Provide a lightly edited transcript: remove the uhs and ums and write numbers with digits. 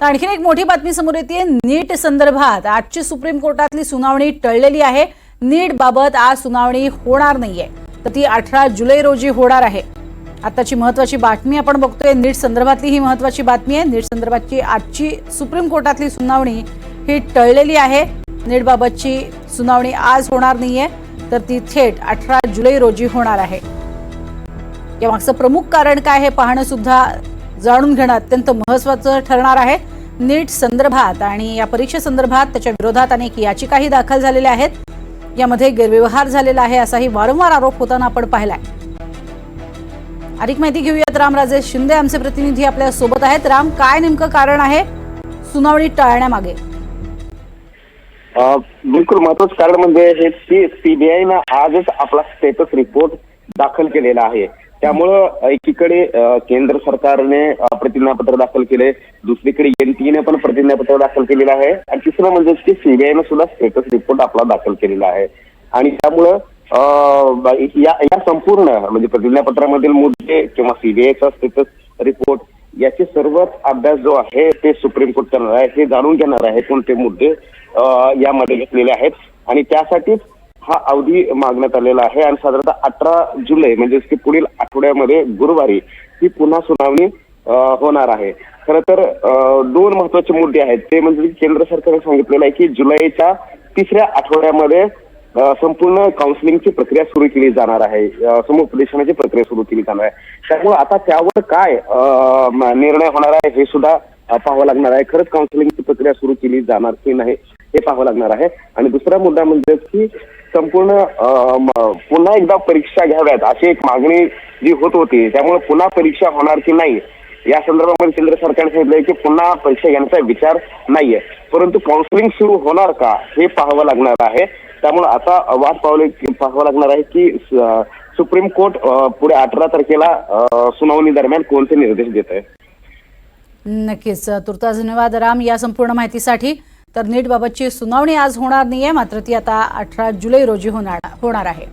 तर आणखीन एक मोठी बातमी समोर येते। नीट संदर्भात आजची सुप्रीम कोर्टातली सुनावणी टळलेली आहे। नीट बाबत आज सुनावणी होणार नाहीये, तर ती 18 जुलै रोजी होणार आहे। आताची महत्त्वाची बातमी आपण बघतोय। नीट संदर्भातली ही महत्त्वाची बातमी आहे। नीट संदर्भातची आजची सुप्रीम कोर्टातली सुनावणी ही टळलेली आहे। नीट बाबतची सुनावणी आज होणार नाहीये, तर ती थेट 18 जुलै रोजी होणार आहे। यामागचं प्रमुख कारण काय हे पाहणं सुद्धा जाणून घेणं अत्यंत महत्त्वाचं ठरणार आहे। नीट संदर्भात आणि या परीक्षेसंदर्भात त्याच्या विरोधात अनेक याचिकाही दाखल झालेल्या आहेत। यामध्ये गैरव्यवहार झालेला आहे असाही वारंवार आरोप होताना आपण पाहिलाय। अधिक माहिती घेऊयात, राम राजेश शिंदे आमचे प्रतिनिधी आपल्या सोबत आहेत। राम, काय नेमकं कारण आहे सुनावणी टाळण्यामागे? बिलकुल महत्वाचं कारण म्हणजे हे सीबीआयनं आजच आपला स्टेटस रिपोर्ट दाखल केलेला आहे। त्यामुळं एकीकडे केंद्र सरकारने प्रतिज्ञापत्र दाखल केले, दुसरीकडे एनटीएने पण प्रतिज्ञापत्र दाखल केलेलं आहे आणि तिसरं म्हणजे की सीबीआयनं सुद्धा स्टेटस रिपोर्ट आपला दाखल केलेला आहे। आणि त्यामुळं या संपूर्ण म्हणजे प्रतिज्ञापत्रामधील मुद्दे किंवा सीबीआयचा स्टेटस रिपोर्ट याचे सर्वच अभ्यास जो आहे ते सुप्रीम कोर्ट करणार आहे। हे जाणून घेणार आहे कोणते मुद्दे यामध्ये घेतलेले आहेत आणि त्यासाठीच हा अवधी मागण्यात आलेला आहे। आणि साधारणतः 18 जुलै म्हणजे की पुढील आठवड्यामध्ये गुरुवारी ही पुन्हा सुनावणी होणार आहे। खरं तर दोन महत्वाचे मुद्दे आहेत, ते म्हणजे केंद्र सरकारने सांगितलेलं आहे की जुलैच्या तिसऱ्या आठवड्यामध्ये संपूर्ण काउन्सिलिंगची प्रक्रिया सुरू केली जाणार आहे, समुपदेशनाची प्रक्रिया सुरू केली जाणार आहे। त्यामुळे आता त्यावर काय निर्णय होणार आहे हे सुद्धा पाहावं लागणार आहे। खरंच काउन्सिलिंगची प्रक्रिया सुरू केली जाणार की नाही हे पाहावं लागणार आहे। आणि दुसरा मुद्दा म्हणजे की संपूर्ण पुन्हा एकदा परीक्षा घ्याव्यात अशी एक मागणी जी होत होती, त्यामुळे पुन्हा परीक्षा होणार की नाही या संदर्भामध्ये केंद्र सरकारने सांगितलंय की पुन्हा परीक्षा घेण्याचा विचार नाहीये, परंतु काउन्सिलिंग सुरू होणार का हे पाहावं लागणार आहे। त्यामुळे आता वाट पाहावं लागणार आहे की सुप्रीम कोर्ट पुढे 18 तारखेला सुनावणी दरम्यान कोणते निर्देश देत आहे। नक्कीच, तुर्तास धन्यवाद राम या संपूर्ण माहितीसाठी। तर नीट बाबतची सुनावणी आज होणार नाहीये, मात्र ती आता 18 जुलै रोजी होणार आहे।